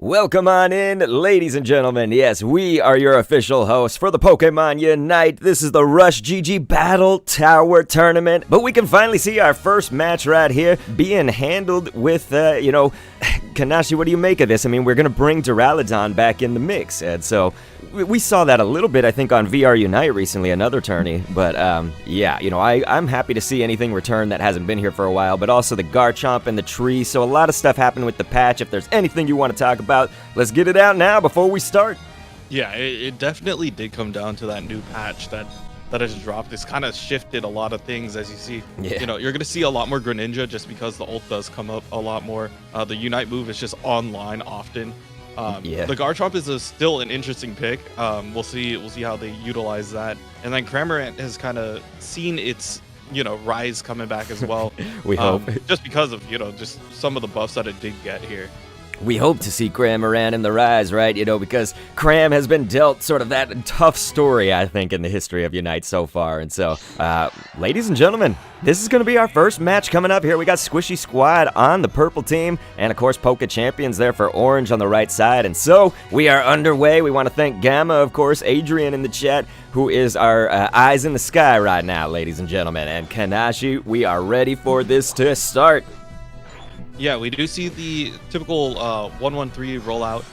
Welcome on in, ladies and gentlemen. Yes, we are your official hosts for the Pokemon Unite. This is the RushGG BattleTower tournament, but we can finally see our first match right here being handled with, Kanashi, what do you make of this? I mean, we're going to bring Duraludon back in the mix, and so we saw that a little bit, I think, on VR Unite recently, another tourney, but yeah, I'm happy to see anything return that hasn't been here for a while, but also the Garchomp and the tree, so a lot of stuff happened with the patch. If there's anything you want to talk about, let's get it out now before we start. Yeah, it definitely did come down to that new patch that has dropped. It's kind of shifted a lot of things, as you see. Yeah. You're going to see a lot more Greninja just because the ult does come up a lot more. The Unite move is just online often. The Garchomp is still an interesting pick. We'll see how they utilize that. And then Cramorant has kind of seen its rise coming back as well. We hope. Just because of just some of the buffs that it did get here. We hope to see Cramorant in the rise, right? Because Cram has been dealt sort of that tough story, I think, in the history of Unite so far. And so, ladies and gentlemen, this is going to be our first match coming up here. We got Squishy Squad on the purple team, and of course, Poke Champions there for orange on the right side. And so, we are underway. We want to thank Gamma, of course, Adrian in the chat, who is our eyes in the sky right now, ladies and gentlemen. And Kanashi, we are ready for this to start. Yeah, we do see the typical 1-1-3 rollout.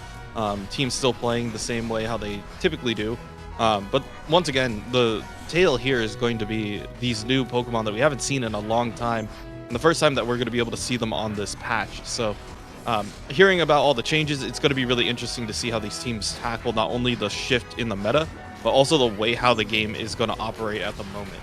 Teams still playing the same way how they typically do. But once again, the tale here is going to be these new Pokemon that we haven't seen in a long time. And the first time that we're going to be able to see them on this patch. So hearing about all the changes, it's going to be really interesting to see how these teams tackle not only the shift in the meta, but also the way how the game is going to operate at the moment.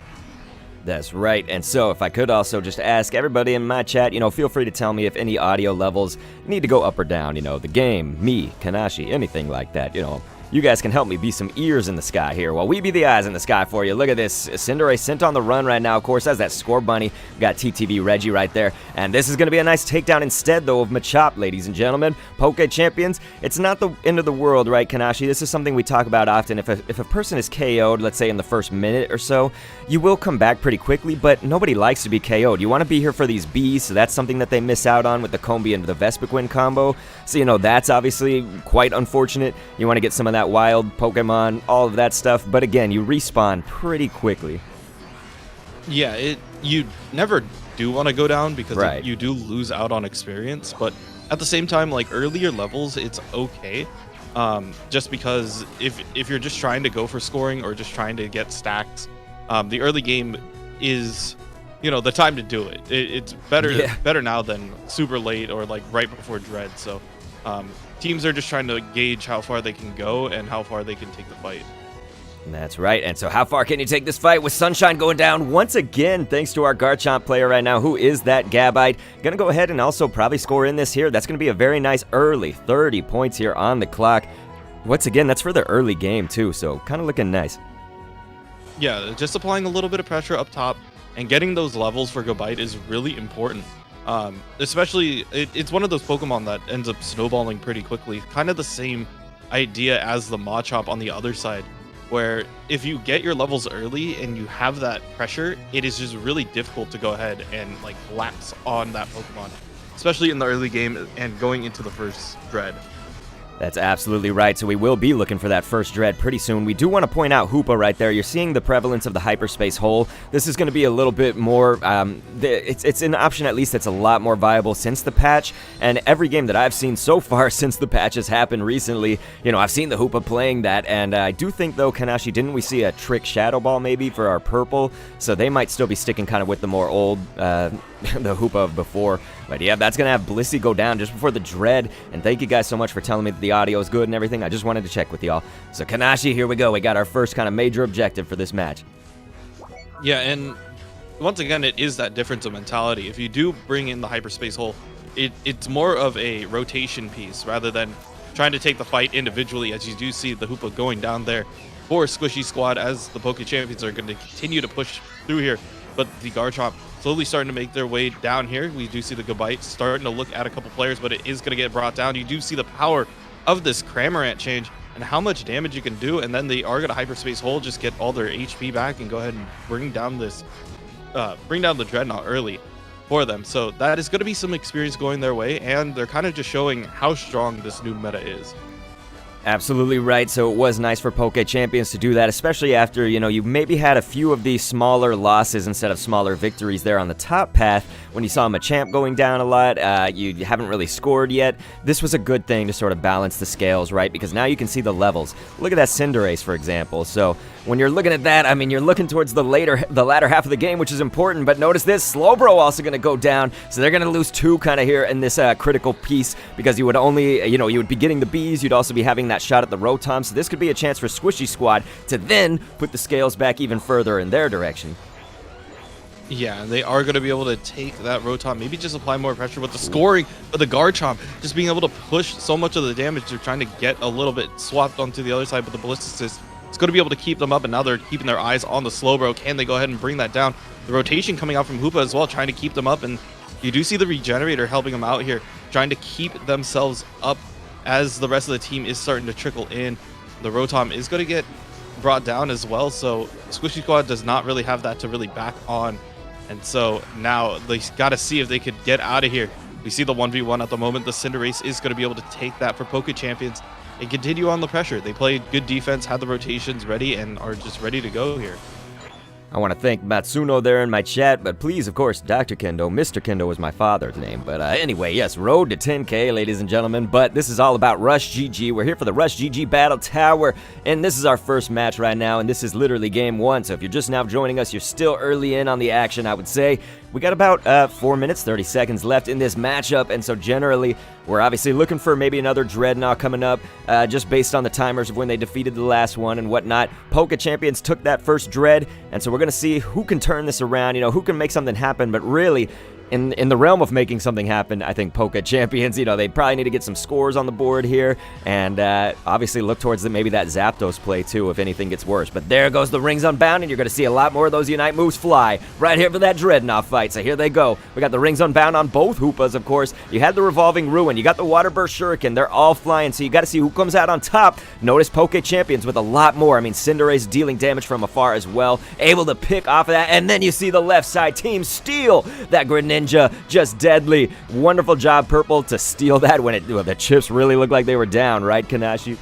That's right, and so if I could also just ask everybody in my chat, feel free to tell me if any audio levels need to go up or down, the game, me, Kanashi, anything like that, You guys can help me be some ears in the sky here while we be the eyes in the sky for you. Look at this. Cinderace sent on the run right now, of course, as that Score Bunny. We got TTV Reggie right there. And this is going to be a nice takedown instead, though, of Machop, ladies and gentlemen. Poke Champions, it's not the end of the world, right, Kanashi? This is something we talk about often. If a person is KO'd, let's say in the first minute or so, you will come back pretty quickly, but nobody likes to be KO'd. You want to be here for these Bs, so that's something that they miss out on with the Combi and the Vespiquen combo. So, that's obviously quite unfortunate. You want to get some of that wild Pokemon, all of that stuff, but again, you respawn pretty quickly. Yeah, you never do want to go down because right. You do lose out on experience, but at the same time, like earlier levels, it's okay. Just because if you're just trying to go for scoring or just trying to get stacks, the early game is the time to do it. It's better now than super late or like right before Dread. So teams are just trying to gauge how far they can go and how far they can take the fight. That's right, and so how far can you take this fight with Sunshine going down once again, thanks to our Garchomp player right now, who is that Gabite. Gonna go ahead and also probably score in this here. That's gonna be a very nice early 30 points here on the clock. Once again, that's for the early game too, so kind of looking nice. Yeah, just applying a little bit of pressure up top and getting those levels for Gabite is really important. Especially, it's one of those Pokemon that ends up snowballing pretty quickly. Kind of the same idea as the Machop on the other side, where if you get your levels early and you have that pressure, it is just really difficult to go ahead and like lapse on that Pokemon, especially in the early game and going into the first Dread. That's absolutely right, so we will be looking for that first Dread pretty soon. We do want to point out Hoopa right there. You're seeing the prevalence of the hyperspace hole. This is going to be a little bit more, it's an option at least that's a lot more viable since the patch, and every game that I've seen so far since the patch has happened recently, I've seen the Hoopa playing that, and I do think, though, Kanashi, didn't we see a Trick Shadow Ball maybe for our purple? So they might still be sticking kind of with the more old, the Hoopa of before. But yeah, that's going to have Blissey go down just before the Dread, and thank you guys so much for telling me that the audio is good and everything. I just wanted to check with y'all. So Kanashi, here we go. We got our first kind of major objective for this match. Yeah, and once again, it is that difference of mentality. If you do bring in the hyperspace hole, it's more of a rotation piece rather than trying to take the fight individually, as you do see the Hoopa going down there for Squishy Squad, as the Poke Champions are going to continue to push through here. But the Garchomp slowly starting to make their way down here. We do see the Gabite starting to look at a couple players, but it is going to get brought down. You do see the power of this Cramorant change and how much damage you can do, and then they are going to hyperspace hole, just get all their HP back and go ahead and bring down the Dreadnaw early. for them. So that is going to be some experience going their way, and they're kind of just showing how strong this new meta is. Absolutely right. So it was nice for Poke Champions to do that, especially after, you maybe had a few of these smaller losses instead of smaller victories there on the top path. When you saw Machamp going down a lot, you haven't really scored yet. This was a good thing to sort of balance the scales, right? Because now you can see the levels. Look at that Cinderace, for example. So when you're looking at that, I mean, you're looking towards the latter half of the game, which is important. But notice this, Slowbro also going to go down. So they're going to lose 2 kind of here in this critical piece, because you would only, you would be getting the Bs. You'd also be having that shot at the Rotom. So this could be a chance for Squishy Squad to then put the scales back even further in their direction. Yeah, they are going to be able to take that Rotom, maybe just apply more pressure with the scoring of the Garchomp, just being able to push so much of the damage. They're trying to get a little bit swapped onto the other side, but the Ballisticist is going to be able to keep them up, and now they're keeping their eyes on the Slowbro. Can they go ahead and bring that down? The rotation coming out from Hoopa as well, trying to keep them up, and you do see the Regenerator helping them out here, trying to keep themselves up as the rest of the team is starting to trickle in. The Rotom is going to get brought down as well, so Squishy Squad does not really have that to really back on. And so now they got to see if they could get out of here. We see the 1v1 at the moment. The Cinderace is going to be able to take that for Poke Champions and continue on the pressure. They played good defense, had the rotations ready, and are just ready to go here. I want to thank Matsuno there in my chat, but please, of course, Dr. Kendo. Mr. Kendo was my father's name. But anyway, yes, road to 10K, ladies and gentlemen. But this is all about RushGG. We're here for the RushGG Battle Tower, and this is our first match right now, and this is literally game 1. So if you're just now joining us, you're still early in on the action, I would say. We got about 4 minutes, 30 seconds left in this matchup, and so generally, we're obviously looking for maybe another Dreadnaw coming up, just based on the timers of when they defeated the last one and whatnot. Poke Champions took that first Dread, and so we're going to see who can turn this around, who can make something happen, but really, in the realm of making something happen, I think Poke Champions, they probably need to get some scores on the board here, and obviously look towards maybe that Zapdos play too if anything gets worse. But there goes the Rings Unbound, and you're going to see a lot more of those Unite moves fly right here for that Dreadnought fight. So here they go. We got the Rings Unbound on both Hoopas, of course. You had the Revolving Ruin. You got the Water Burst Shuriken. They're all flying, so you got to see who comes out on top. Notice Poke Champions with a lot more. I mean, Cinderace dealing damage from afar as well, able to pick off of that, and then you see the left side team steal that Greninja, just deadly. Wonderful job, Purple, to steal that when the chips really looked like they were down, right, Kanashi?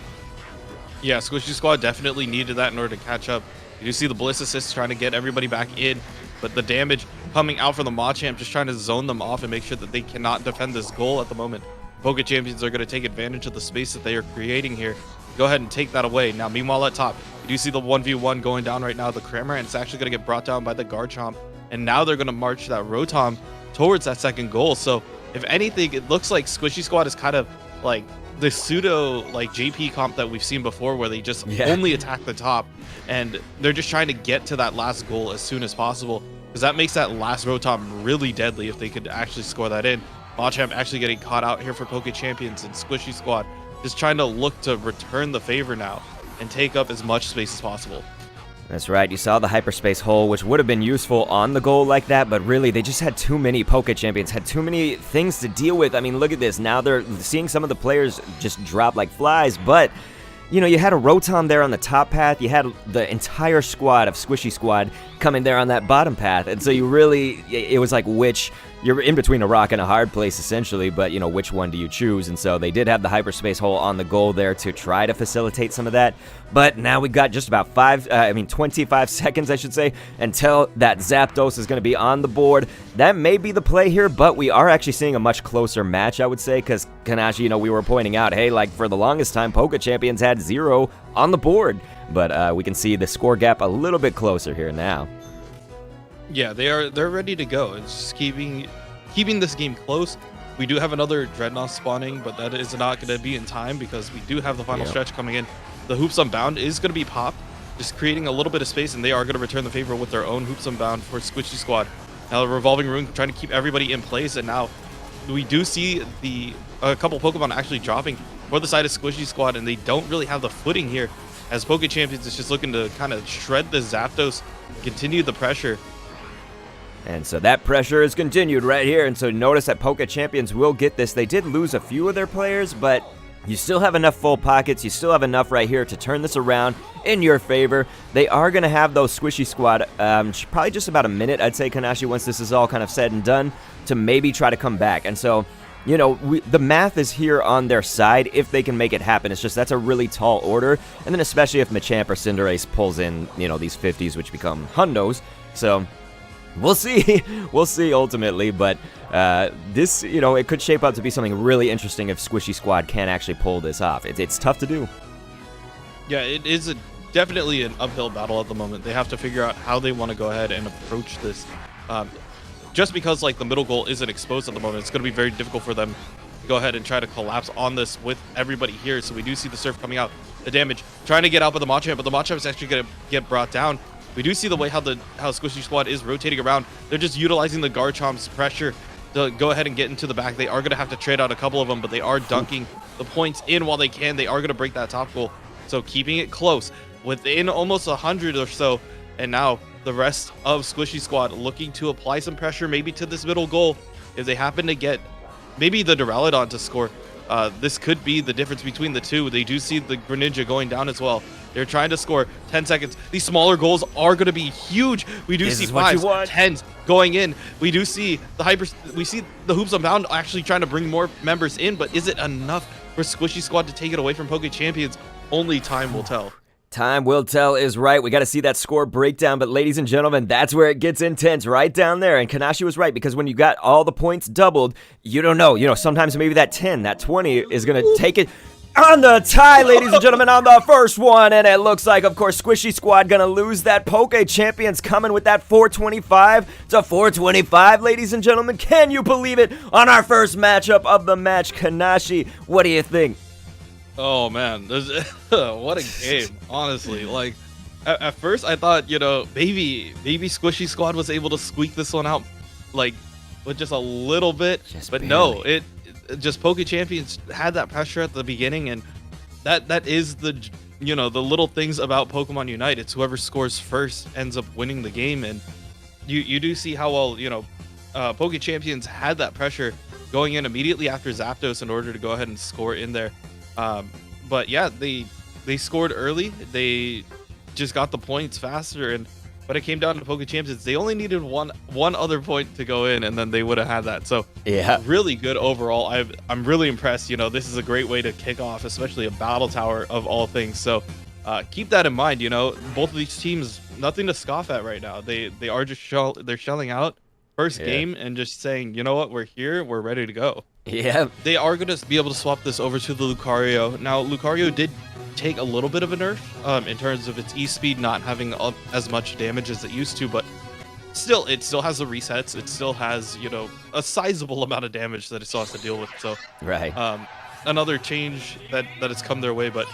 Yeah, Squishy Squad definitely needed that in order to catch up. You do see the Ballisticist trying to get everybody back in, but the damage coming out from the Machamp, just trying to zone them off and make sure that they cannot defend this goal at the moment. Poke Champions are going to take advantage of the space that they are creating here. Go ahead and take that away. Now, meanwhile, at top, you do see the 1v1 going down right now, the Cramorant, and it's actually going to get brought down by the Garchomp, and now they're going to march that Rotom towards that second goal. So if anything, it looks like Squishy Squad is kind of like the pseudo JP comp that we've seen before, where they just only attack the top, and they're just trying to get to that last goal as soon as possible, because that makes that last Rotom really deadly if they could actually score that in. Machamp actually getting caught out here for Poke Champions, and Squishy Squad just trying to look to return the favor now and take up as much space as possible. That's right, you saw the hyperspace hole, which would have been useful on the goal like that, but really, they just had too many Poke Champions, had too many things to deal with. I mean, look at this. Now they're seeing some of the players just drop like flies, but you had a Rotom there on the top path. You had the entire squad of Squishy Squad coming there on that bottom path, and so it was like you're in between a rock and a hard place essentially, but which one do you choose? And so they did have the hyperspace hole on the goal there to try to facilitate some of that, but now we've got just about 25 seconds, I should say, until that Zapdos is going to be on the board. That may be the play here, but we are actually seeing a much closer match, I would say, because Kanashi, we were pointing out, hey, like for the longest time, Poke Champions had 0 on the board, but we can see the score gap a little bit closer here now. Yeah, they're ready to go. It's just keeping this game close. We do have another Dreadnought spawning, but that is not going to be in time because we do have the final stretch coming in. The Hoops Unbound is going to be popped, just creating a little bit of space, and they are going to return the favor with their own Hoops Unbound for Squishy Squad. Now the Revolving Rune trying to keep everybody in place, and now we do see a couple Pokemon actually dropping for the side of Squishy Squad, and they don't really have the footing here, as Poke Champions is just looking to kind of shred the Zapdos, continue the pressure. And so that pressure is continued right here, and so notice that Poke Champions will get this. They did lose a few of their players, but You still have enough full pockets. You still have enough right here to turn this around in your favor. They are going to have those Squishy Squad probably just about a minute, I'd say, Kanashi, once this is all kind of said and done, to maybe try to come back. And so, you know, the math is here on their side if they can make it happen. It's just that's a really tall order. And then especially if Machamp or Cinderace pulls in, you know, these 50s, which become hundos. So we'll see. We'll see ultimately. But this, you know, it could shape up to be something really interesting if Squishy Squad can actually pull this off. It's tough to do. Yeah, it is definitely an uphill battle at the moment. They have to figure out how they want to go ahead and approach this. Just because like the middle goal isn't exposed at the moment, it's going to be very difficult for them to go ahead and try to collapse on this with everybody here. So we do see the Surf coming out, the damage, trying to get out with the Machamp, but the Machamp is actually going to get brought down. We do see the way how Squishy Squad is rotating around. They're just utilizing the Garchomp's pressure to go ahead and get into the back. They are going to have to trade out a couple of them, but they are dunking the points in while they can. They are going to break that top goal. So keeping it close within almost 100 or so. And now the rest of Squishy Squad looking to apply some pressure maybe to this middle goal. If they happen to get maybe the Duraludon to score, this could be the difference between the two. They do see the Greninja going down as well. They're trying to score 10 seconds. These smaller goals are going to be huge. We do see 5s, 10s going in. We do see we see the Hoops Unbound actually trying to bring more members in, but is it enough for Squishy Squad to take it away from Poke Champions? Only time will tell. Time will tell is right. We got to see that score breakdown, but ladies and gentlemen, that's where it gets intense, right down there. And Kanashi was right, because when you got all the points doubled, you don't know. You know, sometimes maybe that 10, that 20 is going to take it on the tie, ladies and gentlemen, on the first one. And it looks like, of course, Squishy Squad going to lose that. Poke Champions coming with that 425 to 425, ladies and gentlemen. Can you believe it? On our first matchup of the match, Kanashi, what do you think? Oh man, what a game, honestly. Like, at first I thought, you know, maybe Squishy Squad was able to squeak this one out, like, with just a little bit, but barely. No, it just Poke Champions had that pressure at the beginning, and that is the, you know, the little things about Pokemon Unite. It's whoever scores first ends up winning the game, and you do see how well, you know, Poke Champions had that pressure going in immediately after Zapdos in order to go ahead and score in there. But yeah, they scored early. They just got the points faster, and when it came down to Poke Champions, they only needed one other point to go in, and then they would have had that. So yeah, really good overall. I'm really impressed. You know, this is a great way to kick off, especially a BattleTower of all things. So keep that in mind. You know, both of these teams, nothing to scoff at right now. They are just they're shelling out first game and just saying, you know what, we're here, we're ready to go. Yeah, they are going to be able to swap this over to the Lucario. Now, Lucario did take a little bit of a nerf in terms of its E-speed not having as much damage as it used to, but still, it still has the resets. It still has, you know, a sizable amount of damage that it still has to deal with. So, right, another change that has come their way. But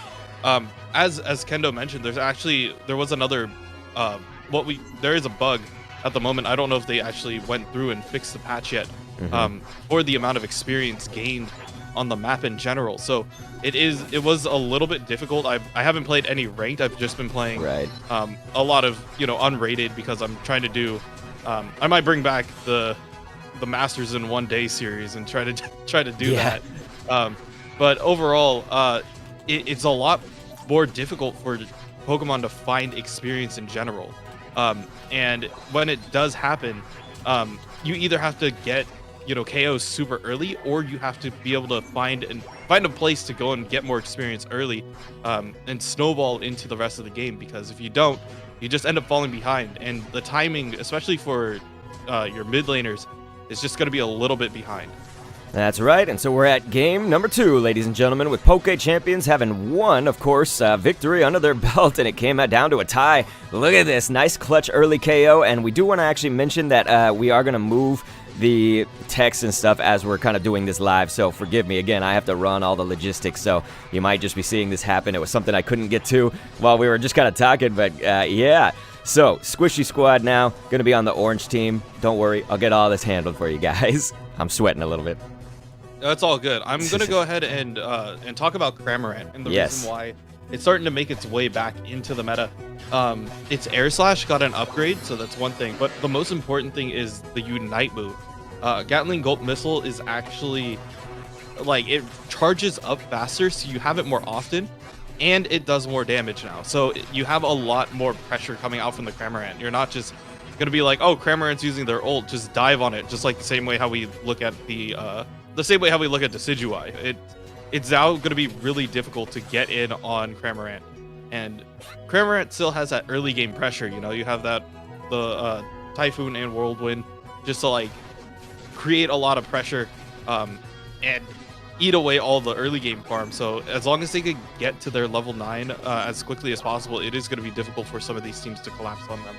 as Kendo mentioned, there was another there is a bug at the moment. I don't know if they actually went through and fixed the patch yet. For the amount of experience gained on the map in general. So it was a little bit difficult. I haven't played any ranked. I've just been playing a lot of, you know, unrated, because I'm trying to do I might bring back the Masters in One Day series and try to do that. But overall, it's a lot more difficult for Pokemon to find experience in general. And when it does happen, you either have to get, you know, KOs super early, or you have to be able to find a place to go and get more experience early, and snowball into the rest of the game. Because if you don't, you just end up falling behind, and the timing, especially for your mid laners, is just going to be a little bit behind. That's right, and so we're at game number 2, ladies and gentlemen, with Poke Champions having won, of course, victory under their belt, and it came down to a tie. Look at this, nice clutch early KO, and we do want to actually mention that we are going to move the text and stuff as we're kind of doing this live, so forgive me. Again, I have to run all the logistics, so you might just be seeing this happen. It was something I couldn't get to while we were just kind of talking, but yeah. So, Squishy Squad now going to be on the orange team. Don't worry, I'll get all this handled for you guys. I'm sweating a little bit. That's all good. I'm going to go ahead and talk about Cramorant and the reason why it's starting to make its way back into the meta. Its Air Slash got an upgrade, so that's one thing. But the most important thing is the Unite move. Gatling Gulp Missile is actually like it charges up faster, so you have it more often, and it does more damage now. So you have a lot more pressure coming out from the Cramorant. You're not just gonna be like, oh, Cramorant's using their ult, just dive on it, just like the same way how we look at the same way how we look at Decidueye. It's now gonna be really difficult to get in on Cramorant, and Cramorant still has that early game pressure. You know, you have that the Typhoon and Whirlwind just to like create a lot of pressure and eat away all the early game farm. So as long as they could get to their level 9 as quickly as possible, it is going to be difficult for some of these teams to collapse on them.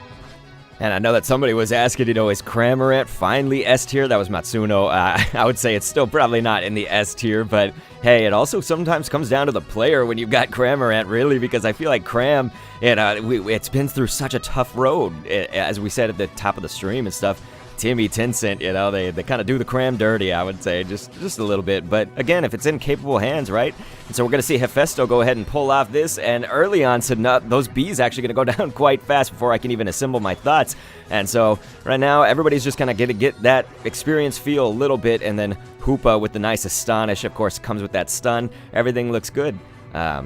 And I know that somebody was asking, you know, is Cramorant finally S tier? That was Matsuno. I would say it's still probably not in the S tier, but hey, it also sometimes comes down to the player when you've got Cramorant, really, because I feel like Cram, it's been through such a tough road, as we said at the top of the stream and stuff. Timmy, Tencent, you know, they kind of do the Cram dirty, I would say, just a little bit. But again, if it's in capable hands, right? And so we're going to see Hephaestus go ahead and pull off this. And early on, so those Bs actually going to go down quite fast before I can even assemble my thoughts. And so right now, everybody's just kind of going to get that experience feel a little bit. And then Hoopa with the nice Astonish, of course, comes with that stun. Everything looks good.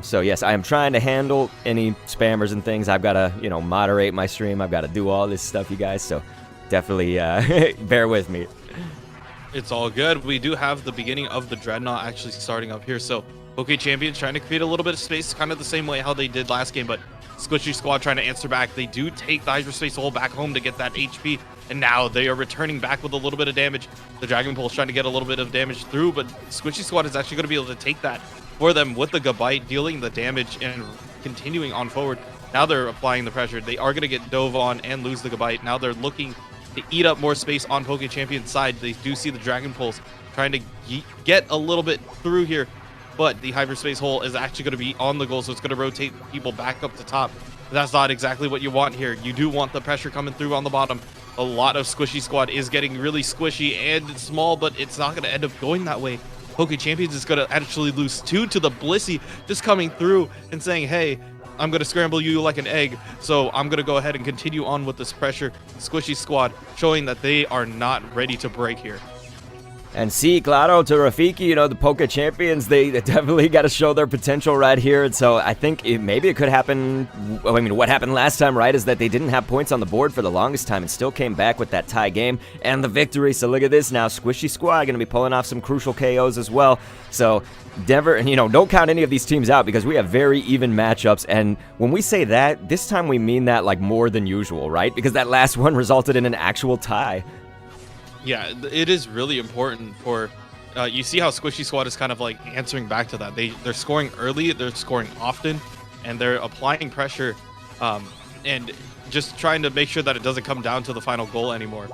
So yes, I am trying to handle any spammers and things. I've got to, you know, moderate my stream. I've got to do all this stuff, you guys. So definitely bear with me. It's all good. We do have the beginning of the Dreadnaw actually starting up here. So Poke Champions trying to create a little bit of space, kind of the same way how they did last game, but Squishy Squad trying to answer back. They do take the Hyperspace Hole back home to get that HP, and now they are returning back with a little bit of damage. The Dragon Pulse trying to get a little bit of damage through, but Squishy Squad is actually going to be able to take that for them with the Gabite, dealing the damage and continuing on forward. Now they're applying the pressure. They are going to get dove on and lose the Gabite. Now they're looking to eat up more space on Poke Champion's side. They do see the Dragon Pulse trying to get a little bit through here, but the Hyperspace Hole is actually going to be on the goal, so it's going to rotate people back up to top. That's not exactly what you want here. You do want the pressure coming through on the bottom. A lot of Squishy Squad is getting really squishy and small, but it's not going to end up going that way. Poke Champions is going to actually lose 2 to the Blissey, just coming through and saying, hey, I'm going to scramble you like an egg, so I'm going to go ahead and continue on with this pressure. Squishy Squad showing that they are not ready to break here. And see, claro, to Rafiki, you know, the Poke Champions, they definitely got to show their potential right here. And so I think maybe it could happen. I mean, what happened last time, right, is that they didn't have points on the board for the longest time and still came back with that tie game and the victory. So look at this now. Squishy Squad going to be pulling off some crucial KOs as well. So Denver, you know, don't count any of these teams out because we have very even matchups. And when we say that, this time we mean that like more than usual, right? Because that last one resulted in an actual tie. Yeah, it is really important for you see how Squishy Squad is kind of like answering back to that. They're scoring early, they're scoring often, and they're applying pressure and just trying to make sure that it doesn't come down to the final goal anymore.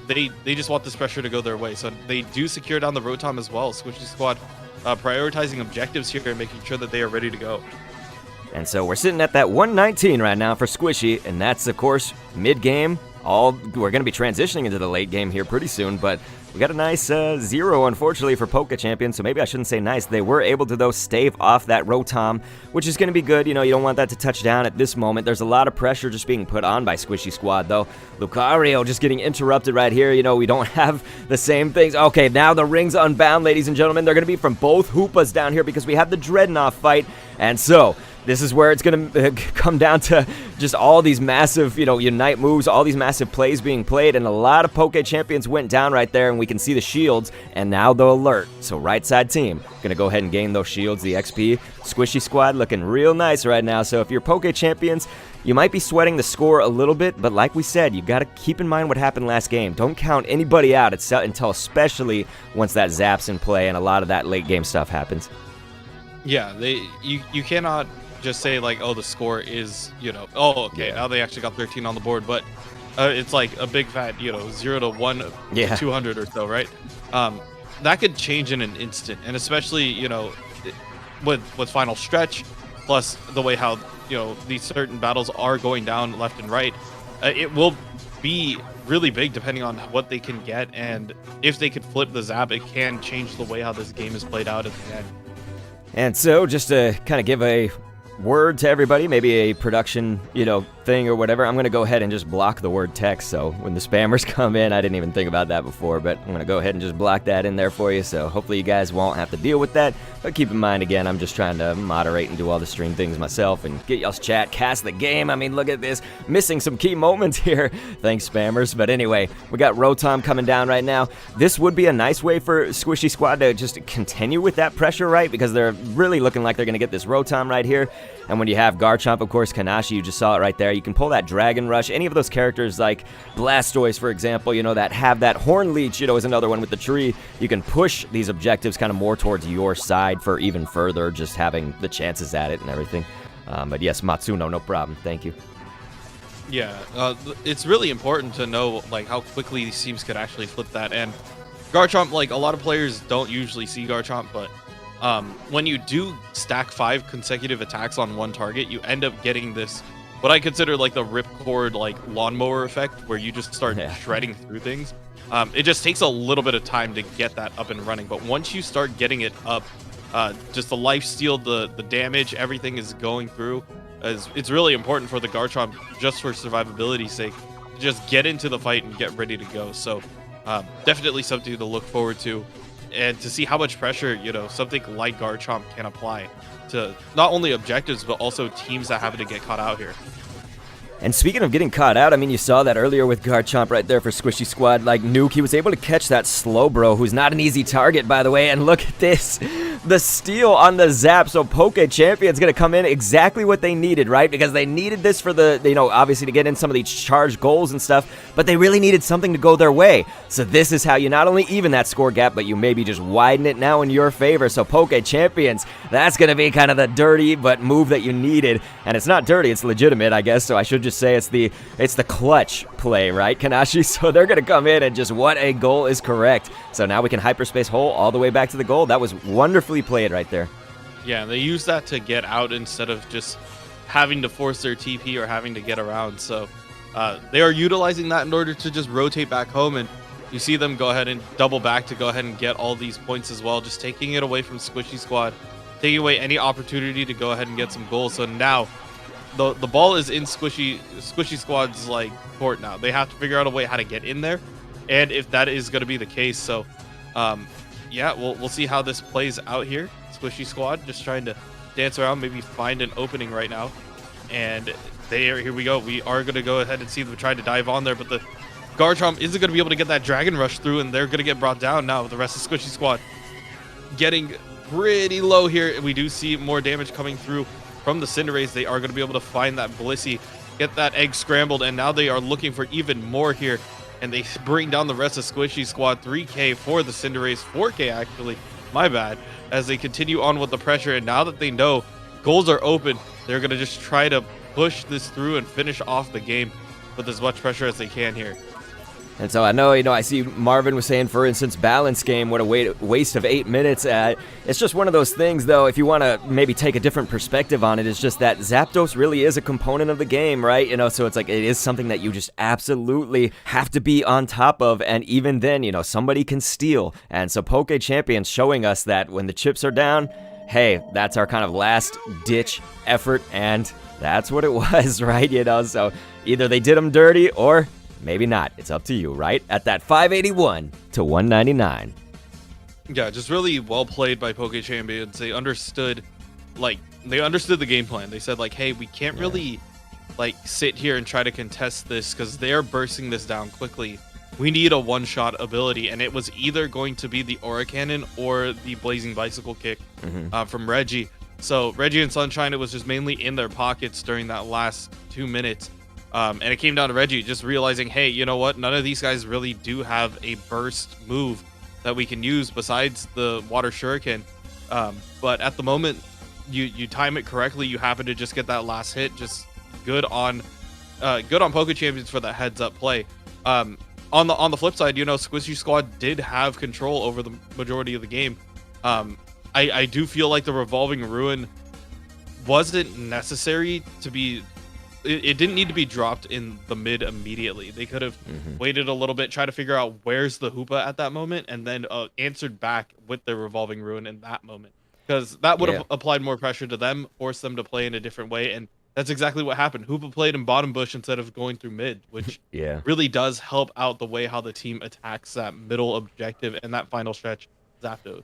They just want this pressure to go their way, so they do secure down the Rotom as well. Squishy Squad prioritizing objectives here and making sure that they are ready to go. And so we're sitting at that 119 right now for Squishy, and that's of course mid-game. We're going to be transitioning into the late game here pretty soon, but we got a nice 0, unfortunately, for Poke Champions, so maybe I shouldn't say nice. They were able to, though, stave off that Rotom, which is going to be good. You know, you don't want that to touch down at this moment. There's a lot of pressure just being put on by Squishy Squad, though. Lucario just getting interrupted right here. You know, we don't have the same things. Okay, now the Rings Unbound, ladies and gentlemen. They're going to be from both Hoopas down here because we have the Dreadnaw fight, and so this is where it's going to come down to just all these massive, you know, Unite moves, all these massive plays being played, and a lot of Poke Champions went down right there, and we can see the shields, and now the alert. So right side team going to go ahead and gain those shields, the XP. Squishy Squad looking real nice right now, so if you're Poke Champions, you might be sweating the score a little bit, but like we said, you got to keep in mind what happened last game. Don't count anybody out until especially once that Zap's in play and a lot of that late game stuff happens. Yeah, you cannot just say like, oh, the score is, you know, oh, okay, yeah, now they actually got 13 on the board, but it's like a big fat, you know, 0 to 1, yeah, 200 or so, right? That could change in an instant, and especially, you know, with final stretch, plus the way how, you know, these certain battles are going down left and right, it will be really big depending on what they can get, and if they could flip the Zap, it can change the way how this game is played out at the end. And so, just to kind of give a word to everybody, maybe a production, you know, thing or whatever, I'm going to go ahead and just block the word text. So when the spammers come in, I didn't even think about that before, but I'm going to go ahead and just block that in there for you. So hopefully you guys won't have to deal with that. But keep in mind, again, I'm just trying to moderate and do all the stream things myself and get y'all's chat, cast the game. I mean, look at this. Missing some key moments here. Thanks, spammers. But anyway, we got Rotom coming down right now. This would be a nice way for Squishy Squad to just continue with that pressure, right? Because they're really looking like they're going to get this Rotom right here. And when you have Garchomp, of course, Kanashi, you just saw it right there. You can pull that Dragon Rush. Any of those characters like Blastoise, for example, you know, that have that Horn Leech, you know, is another one with the tree. You can push these objectives kind of more towards your side for even further, just having the chances at it and everything. But yes, Matsuno, no problem. Thank you. Yeah, it's really important to know like how quickly these teams could actually flip that. And Garchomp, like a lot of players don't usually see Garchomp, but when you do stack 5 consecutive attacks on one target, you end up getting this, what I consider like the ripcord like lawnmower effect, where you just start shredding through things. It just takes a little bit of time to get that up and running, but once you start getting it up, just the lifesteal, the damage, everything is going through. It's really important for the Garchomp, just for survivability's sake, to just get into the fight and get ready to go. So definitely something to look forward to, and to see how much pressure, you know, something like Garchomp can apply to not only objectives, but also teams that happen to get caught out here. And speaking of getting caught out, I mean, you saw that earlier with Garchomp right there for Squishy Squad. Like, Nuke, he was able to catch that Slowbro, who's not an easy target, by the way. And look at this. The steal on the Zap. So Poke Champion's going to come in exactly what they needed, right? Because they needed this for the, you know, obviously to get in some of these charged goals and stuff. But they really needed something to go their way. So this is how you not only even that score gap, but you maybe just widen it now in your favor. So Poke Champions, that's going to be kind of the dirty but move that you needed. And it's not dirty, it's legitimate, I guess. So I should just say it's the clutch play, right, Kanashi? So they're gonna come in and just, what a goal is correct. So now we can hyperspace hole all the way back to the goal. That was wonderfully played right there. Yeah, they use that to get out instead of just having to force their TP or having to get around. So they are utilizing that in order to just rotate back home, and you see them go ahead and double back to go ahead and get all these points as well, just taking it away from Squishy Squad, taking away any opportunity to go ahead and get some goals. So now the ball is in Squishy Squad's like court now. They have to figure out a way how to get in there, and if that is going to be the case, so yeah, we'll see how this plays out here. Squishy Squad just trying to dance around, maybe find an opening right now, and here we go. We are going to go ahead and see them try to dive on there, but the Garchomp isn't going to be able to get that Dragon Rush through, and they're going to get brought down now. The rest of Squishy Squad getting pretty low here. We do see more damage coming through from the Cinderace. They are going to be able to find that Blissey, get that egg scrambled, and now they are looking for even more here, and they bring down the rest of Squishy Squad. 3k for the Cinderace, 4k actually, my bad, as they continue on with the pressure. And now that they know goals are open, they're going to just try to push this through and finish off the game with as much pressure as they can here. And so I know, I see Marvin was saying, for instance, balance game, what a waste of 8 minutes. It's just one of those things, though, if you want to maybe take a different perspective on it, it's just that Zapdos really is a component of the game, right? So it's like, it is something that you just absolutely have to be on top of, and even then, somebody can steal. And so Poke Champions showing us that when the chips are down, hey, that's our kind of last-ditch effort, and that's what it was, right? So either they did them dirty, or maybe not. It's up to you, right? At that 581 to 199. Yeah, just really well played by Poke Champions. They understood the game plan. They said, hey, we can't really sit here and try to contest this because they're bursting this down quickly. We need a one-shot ability, and it was either going to be the Aura Cannon or the Blazing Bicycle Kick from Reggie. So Reggie and Sunshine, it was just mainly in their pockets during that last 2 minutes. And it came down to Reggie just realizing, hey, you know what? None of these guys really do have a burst move that we can use besides the Water Shuriken. But at the moment, you time it correctly. You happen to just get that last hit. Just good on Poke Champions for that heads-up play. On the flip side, Squishy Squad did have control over the majority of the game. I do feel like the Revolving Ruin wasn't necessary to be. It didn't need to be dropped in the mid immediately. They could have waited a little bit, try to figure out where's the Hoopa at that moment, and then answered back with their Revolving Ruin in that moment. Because that would have applied more pressure to them, forced them to play in a different way, and That's exactly what happened. Hoopa played in bottom bush instead of going through mid, which Yeah. really does help out the way how the team attacks that middle objective and that final stretch, Zapdos.